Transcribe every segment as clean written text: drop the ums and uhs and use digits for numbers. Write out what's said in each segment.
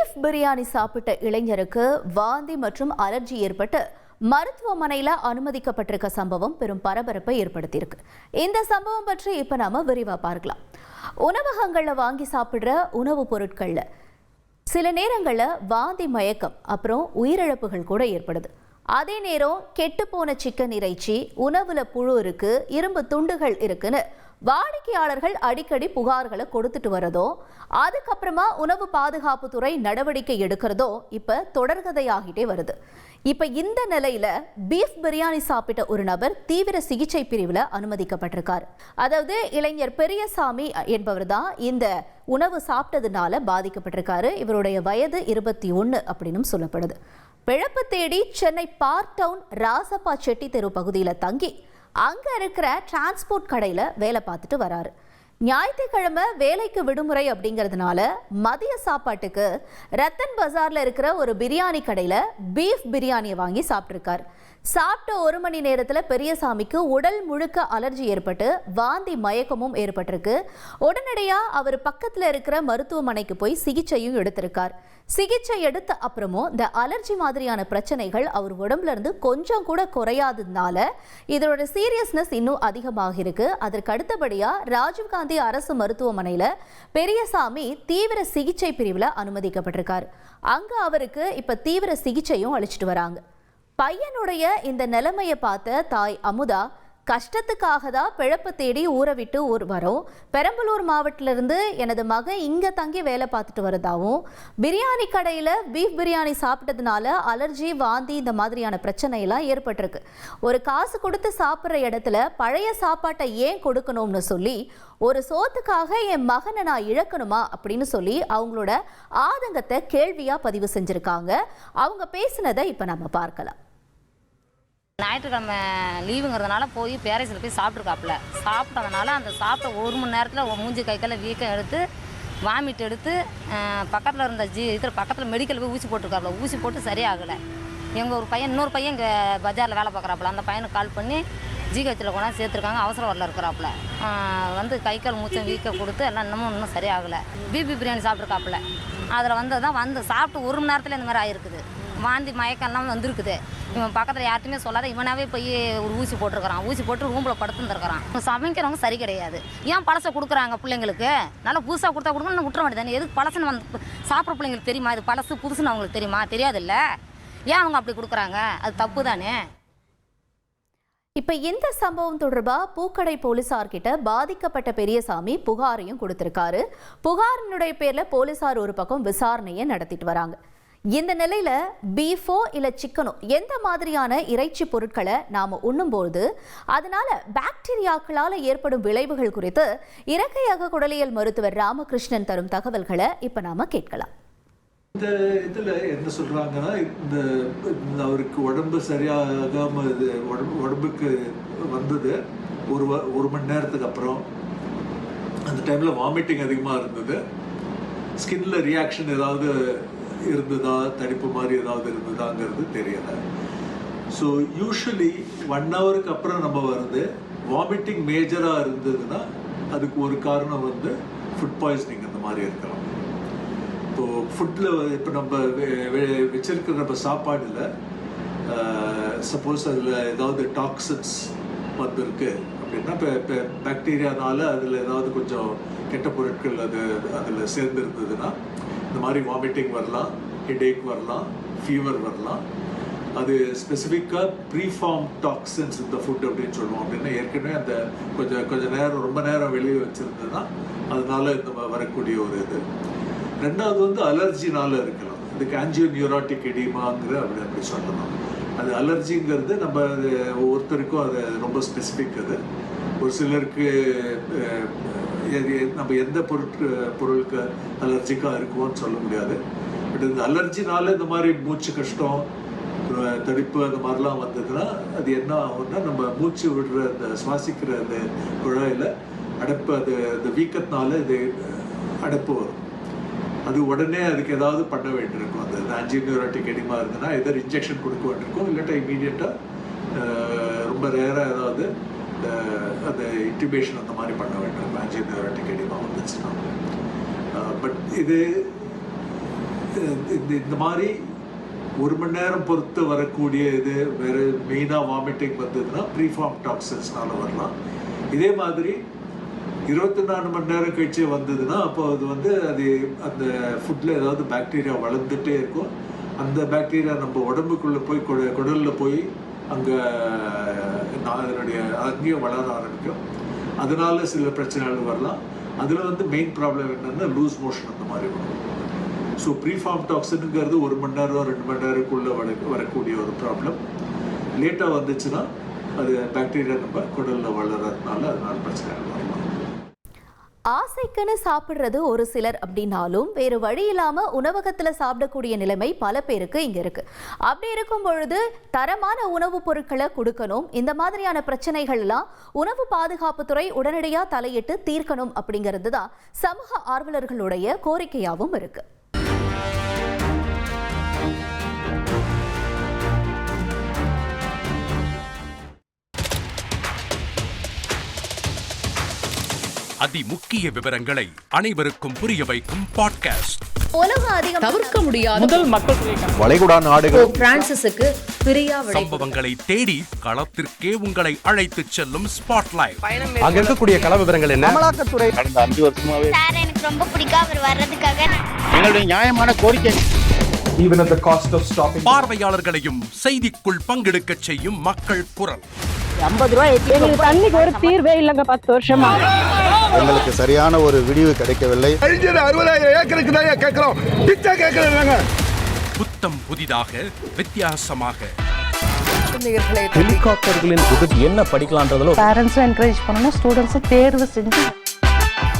Beef biryani சாப்பிட்ட இளைஞருக்கு வாந்தி மற்றும் அலர்ஜி ஏற்பட்டு மருத்துவமனையில் அனுமதிக்கப்பட்டிருக்க சம்பவம் பெரும் பரபரப்பை ஏற்படுத்தியிருக்கு. இந்த சம்பவம் பற்றி இப்ப நாம விரிவா பார்க்கலாம். உணவகங்கள்ல வாங்கி சாப்பிடுற உணவுப் பொருட்கள்ல சில நேரங்கள்ல வாந்தி, மயக்கம், அப்புறம் உயிரிழப்புகள் கூட ஏற்படுது. அதே நேரம் கெட்டுப்போன சிக்கன் இறைச்சி, உணவுல புழு இருக்கு, இரும்பு துண்டுகள் இருக்குன்னு வாடிக்கையாளர்கள் அடிக்கடி புகார்களை கொடுத்துட்டு வரதோ, அதுக்கப்புறமா உணவு பாதுகாப்புத்துறை நடவடிக்கை எடுக்கிறதோ இப்ப தொடர்கதையாகிட்டே வருது. இப்ப இந்த நிலையில பீஃப் பிரியாணி சாப்பிட்ட ஒரு நபர் தீவிர சிகிச்சை பிரிவில் அனுமதிக்கப்பட்டிருக்காரு. அதாவது இளைஞர் பெரியசாமி என்பவர் தான் இந்த உணவு சாப்பிட்டதுனால பாதிக்கப்பட்டிருக்காரு. இவருடைய வயது 21 அப்படின்னு சொல்லப்படுது. பிழப்பு தேடி சென்னை பார்க் டவுன் ராசப்பா செட்டி தெரு பகுதியில் தங்கி அங்க இருக்கிற டிரான்ஸ்போர்ட் கடையில வேலை பார்த்துட்டு வராரு. ஞாயிற்றுக்கிழமை வேலைக்கு விடுமுறை அப்படிங்கிறதுனால மதிய சாப்பாட்டுக்கு ரத்தன் பஜார்ல இருக்கிற ஒரு பிரியாணி கடையில பீஃப் பிரியாணியை வாங்கி சாப்பிட்டிருக்காரு. சாப்பிட்ட 1 மணி நேரத்தில் பெரியசாமிக்கு உடல் முழுக்க அலர்ஜி ஏற்பட்டு வாந்தி, மயக்கமும் ஏற்பட்டிருக்கு. உடனடியாக அவர் பக்கத்தில் இருக்கிற மருத்துவமனைக்கு போய் சிகிச்சையும் எடுத்திருக்கார். சிகிச்சை எடுத்த அப்புறமும் இந்த அலர்ஜி மாதிரியான பிரச்சனைகள் அவர் உடம்புல இருந்து கொஞ்சம் கூட குறையாததுனால இதோட சீரியஸ்னஸ் இன்னும் அதிகமாக இருக்கு. அதற்கு அடுத்தபடியா ராஜீவ்காந்தி அரசு மருத்துவமனையில பெரியசாமி தீவிர சிகிச்சை பிரிவில் அனுமதிக்கப்பட்டிருக்காரு. அங்க அவருக்கு இப்ப தீவிர சிகிச்சையும் அளிச்சிட்டு வராங்க. பையனுடைய இந்த நிலைமையை பார்த்த தாய் அமுதா கஷ்டத்துக்காக தான் பிழப்பு தேடி ஊரை விட்டு வரோம். பெரம்பலூர் மாவட்டத்திலிருந்து எனது மகன் இங்கே தங்கி வேலை பார்த்துட்டு வரதாவும், பிரியாணி கடையில் பீஃப் பிரியாணி சாப்பிட்டதுனால அலர்ஜி, வாந்தி இந்த மாதிரியான பிரச்சனையெல்லாம் ஏற்பட்டிருக்கு. ஒரு காசு கொடுத்து சாப்பிட்ற இடத்துல பழைய சாப்பாட்டை ஏன் கொடுக்கணும்னு சொல்லி, ஒரு சோத்துக்காக என் மகனை நான் இழக்கணுமா அப்படின்னு சொல்லி அவங்களோட ஆதங்கத்தை கேள்வியாக பதிவு செஞ்சுருக்காங்க. அவங்க பேசினதை இப்போ நம்ம பார்க்கலாம். ஞாயிற்றுக்கிழமை லீவுங்கிறதுனால போய் பேரேஸில் போய் சாப்பிட்ருக்காப்புல. சாப்பிட்டதுனால அந்த சாப்பிட்ட 1 மணி நேரத்தில் மூஞ்சி கை கால வீக்கம் எடுத்து வாமிட் எடுத்து பக்கத்தில் இருந்த பக்கத்தில் மெடிக்கல் போய் ஊசி போட்டிருக்காப்புல. ஊசி போட்டு சரியாகலை. எங்கள் ஒரு பையன், இன்னொரு பையன் இங்கே பஜாரில் வேலை பார்க்குறாப்புல. அந்த பையனுக்கு கால் பண்ணி ஜிஹெச்சில் கொண்டாந்து சேர்த்துருக்காங்க. அவசர வரல இருக்கிறாப்புல. வந்து கை கால் மூச்சம் வீக்க கொடுத்து எல்லாம் இன்னும் சரியாகலை. பீஃப் பிரியாணி சாப்பிட்ருக்காப்புல. அதில் வந்து சாப்பிட்டு 1 மணி நேரத்தில் இந்த மாதிரி ஆகிருக்குது. வாந்தி, மயக்கம்லாம் வந்துருக்குது. இவன் பக்கத்தில் யார்ட்டுமே சொல்லாத இவனாவே போய் ஒரு ஊசி போட்டிருக்கிறான். ஊசி போட்டு ரூமில் படுத்துருந்துருக்கிறான். சமைக்கிறவங்க சரி கிடையாது. ஏன் பழசை கொடுக்குறாங்க பிள்ளைங்களுக்கு? நல்லா புதுசாக கொடுத்தா கொடுக்கணும், விட்டுற வேண்டியதானே. எதுக்கு பழசுன்னு வந்து சாப்பிட்ற பிள்ளைங்களுக்கு தெரியுமா? இது பழசு புதுசுன்னு அவங்களுக்கு தெரியுமா? தெரியாதுல்ல. ஏன் அவங்க அப்படி கொடுக்குறாங்க? அது தப்பு தானே. இப்ப இந்த சம்பவம் தொடர்பா பூக்கடை போலீசார்கிட்ட பாதிக்கப்பட்ட பெரியசாமி புகாரையும் கொடுத்திருக்காரு. புகாரினுடைய பேர்ல போலீசார் ஒரு பக்கம் விசாரணையை நடத்திட்டு வராங்க. இந்த நிலையில பீஃபோ இல்ல சிக்கனோ எந்த மாதிரியான இறைச்சி பொருட்களை நாம உண்ணும்போது அதனால பாக்டீரியாக்களால ஏற்படும் விளைவுகள் குறித்து இறக்கையக குடலியல் மருத்துவர் ராமகிருஷ்ணன் தரும் தகவல்களை இப்ப நாம கேட்கலாம். இந்த இதுல என்ன சொல்றாங்கன்னா, இந்த அவருக்கு உடம்பு சரியாகாம உடம்புக்கு வந்தது ஒரு மணி நேரத்துக்கு அப்புறம். அந்த டைம்ல வாமிட்டிங் அதிகமா இருந்தது. ஸ்கின்ல ரியாக்ஷன் ஏதாவது இருந்ததா, தடிப்பு மாதிரி ஏதாவது இருந்ததாங்கிறது தெரியல. ஸோ யூஸ்வலி 1 ஹவருக்கு அப்புறம் நம்ம வருது வாமிட்டிங் மேஜராக இருந்ததுன்னா அதுக்கு ஒரு காரணம் வந்து ஃபுட் பாய்சனிங் அந்த மாதிரி இருக்கலாம். இப்போது ஃபுட்டில் இப்போ நம்ம வச்சிருக்கிற நம்ம சாப்பாடில் சப்போஸ் அதில் ஏதாவது டாக்ஸின்ஸ் வந்துருக்கு அப்படின்னா, இப்போ பாக்டீரியானால அதில் ஏதாவது கொஞ்சம் கெட்ட பொருட்கள் அதில் சேர்ந்துருந்ததுன்னா இந்த மாதிரி வாமிட்டிங் வரலாம், ஹெடேக் வரலாம், ஃபீவர் வரலாம். அது ஸ்பெசிஃபிக்காக ப்ரீஃபார்ம் டாக்ஸின்ஸ் இந்த ஃபுட் அப்படின்னு சொல்லுவோம். அப்படின்னா ஏற்கனவே அந்த கொஞ்சம் நேரம், ரொம்ப நேரம் வெளியே வச்சுருந்ததுன்னா அதனால இந்த வரக்கூடிய ஒரு இது. ரெண்டாவது வந்து அலர்ஜினால இருக்கலாம். இதுக்கு ஆன்ஜியோ நியூராட்டிக் எடிமாங்கிற அப்படி சொல்லணும். அது அலர்ஜிங்கிறது நம்ம ஒவ்வொருத்தருக்கும் அது ரொம்ப ஸ்பெசிஃபிக். அது ஒரு சிலருக்கு நம்ம எந்த பொருளுக்கு அலர்ஜிக்காக இருக்குவோன்னு சொல்ல முடியாது. பட் இந்த அலர்ஜினால இந்த மாதிரி மூச்சு கஷ்டம், தடிப்பு அந்த மாதிரிலாம் வந்ததுன்னா அது என்ன ஆகும்னா, நம்ம மூச்சு விடுற அந்த சுவாசிக்கிற அந்த குழாயில் அடைப்பு, அது இந்த வீக்கத்தினால இது அடைப்பு வரும். அது உடனே அதுக்கு ஏதாவது பண்ண வேண்டியிருக்கும். அந்த ஆன்ஜியோநியூராட்டிக் எடிமா இருந்ததுன்னா எதாவது இன்ஜெக்ஷன் கொடுக்க வேண்டியிருக்கும். இல்லாட்டா இமீடியட்டாக ரொம்ப ரேராக ஏதாவது அந்த இன்டிபேஷன் அந்த மாதிரி பண்ண வேண்டும். ஆன்ஜியோநியூராட்டிக் எடிமா வந்துச்சுன்னா. பட் இது இந்த மாதிரி 1 மணி நேரம் பொறுத்து வரக்கூடிய இது வேறு மெயினாக வாமிட்டிங் வந்ததுன்னா ப்ரீஃபார்ம் டாக்ஸின்ஸ்னால வரலாம். இதே மாதிரி 24 மணி நேரம் கழிச்சு வந்ததுன்னா அப்போ அது அந்த ஃபுட்டில் ஏதாவது பாக்டீரியா வளர்ந்துட்டே இருக்கும். அந்த பாக்டீரியா நம்ம உடம்புக்குள்ளே போய் குடலில் போய் அங்கே அங்கேயும் வளர ஆரம்பிக்கும். அதனால சில பிரச்சனைகள் வரலாம். அதில் மெயின் ப்ராப்ளம் என்னென்னா லூஸ் மோஷன் அந்த மாதிரி வரும். ஸோ ப்ரீஃபார்ம் டாக்ஸினுங்கிறது 1 மணி நேரம் 2 மணி நேரத்துக்குள்ளே வரக்கூடிய ஒரு ப்ராப்ளம். லேட்டாக வந்துச்சுன்னா அது பாக்டீரியா நம்ம குடலில் வளர்கிறதுனால அதனால பிரச்சனைகள் வரலாம். ஆசைக்குன்னு சாப்பிட்றது ஒரு சிலர் அப்படின்னாலும் வேறு வழி இல்லாம உணவகத்துல சாப்பிடக்கூடிய நிலைமை பல பேருக்கு இங்க இருக்கு. அப்படி இருக்கும் பொழுது தரமான உணவுப் பொருட்களை கொடுக்கணும். இந்த மாதிரியான பிரச்சனைகள் எல்லாம் உணவு பாதுகாப்புத்துறை உடனடியா தலையிட்டு தீர்க்கணும் அப்படிங்கிறது தான் சமூக ஆர்வலர்களுடைய கோரிக்கையாகவும் இருக்கு. அதிமுக்கிய விவரங்களை அனைவருக்கும் புரிய வைக்கும் பாட்காஸ்ட். தவிர்க்க முடியாத முதல் மக்கள் வளைகுடா நாடுகள் பிரான்சிஸுக்கு பிரியா சம்பவங்களை தேடி களத்திற்கே உங்களை அழைத்து செல்லும் ஸ்பாட்லைட். அங்க இருக்கக்கூடிய கள விவரங்கள் என்ன? அமலாக்கத்துறை கடந்த 5 வருஷமாவே சார் எனக்கு ரொம்ப பிடிக்கும் அவர் வர்றதுக்காக. எங்களுடைய நியாயமான கோரிக்கை even at the cost of stopping பார்வையாளர்களையும் செய்திக்குள் பங்கெடுக்க செய்யும் மக்கள் குரல். 50 ரூபாய் எங்களுக்கு தண்ணிக்கு ஒரு தீர்வே இல்லங்க 10 வருஷமா. எங்களுக்கு சரியான ஒரு விடிவு கிடைக்கவில்லை. 60,000 ஏக்கருக்கு தான் கேக்குறோம். பிச்சை கேக்குறாங்க. புத்தம் புதிதாக வித்தியாசமாக ஹெலிகாப்டர்களின் உதவி என்ன படிக்கலாம்ன்றதுல பேரண்ட்ஸும் என்கரேஜ் பண்ணணும், ஸ்டூடெண்ட்ஸும் தேர்வு செஞ்சு.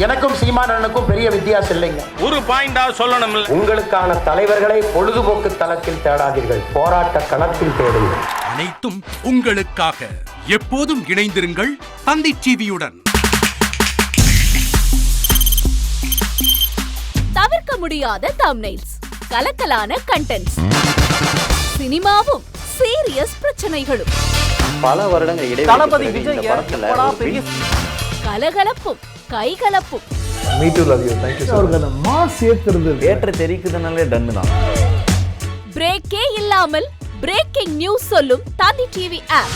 எனக்கும் சீமானனுக்கும் பெரிய வித்தியாசம் இல்லைங்க. ஒரு பாயிண்டா சொல்லணும். உங்களுக்கான தலைவர்களை பொழுதுபோக்கு தளத்தில் தேடாதீர்கள், போராட்ட களத்தில் தேடுங்கள். அனைத்தும் உங்களுக்காக. எப்போதும் இணைந்திருங்கள் தந்தி டிவியுடன். தவிர்க்க முடியாத தம்ப்நெயில்ஸ், கலக்கலான கண்டென்ட்ஸ், சினிமாவும் சீரியஸ் பிரச்சனைகளும், பல வருடங்கள் தளபதி இடைவெளி விஜய் இந்த படத்துல கலகலப்பும் கைகலப்பும். me too love you. thank you so much. Mass ஏத்துறது ஏற்ற தெரிக்குதுனாலே டன்னு தான். பிரேக்கே இல்லாமல் பிரேக்கிங் நியூஸ் சொல்லும் தந்தி டிவி ஆப்.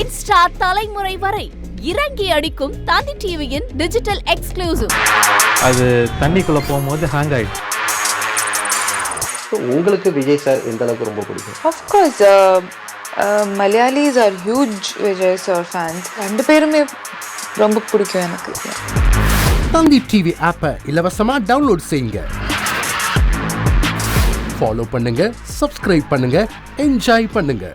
இன்ஸ்டா தலைமுறை வரை இறங்கி அடிக்கும் தந்தி டிவியின் டிஜிட்டல் எக்ஸ்க்ளூசிவ். அது தண்ணிக்குள்ள போகும்போது ஹேங் ஆயிடுச்சு. உங்களுக்கு விஜய் சார் எந்த அளவுக்கு ரொம்ப பிடிக்கும்? Of course, Malayalis are huge Vijay sir fans. ரெண்டு பேருமே ரொம்ப பிடிக்கும் எனக்கு. தந்தி டிவி ஆப்பை இலவசமா டவுன்லோட் செய்யுங்க. ஃபாலோ பண்ணுங்க, சப்ஸ்கிரைப் பண்ணுங்க, என்ஜாய் பண்ணுங்க.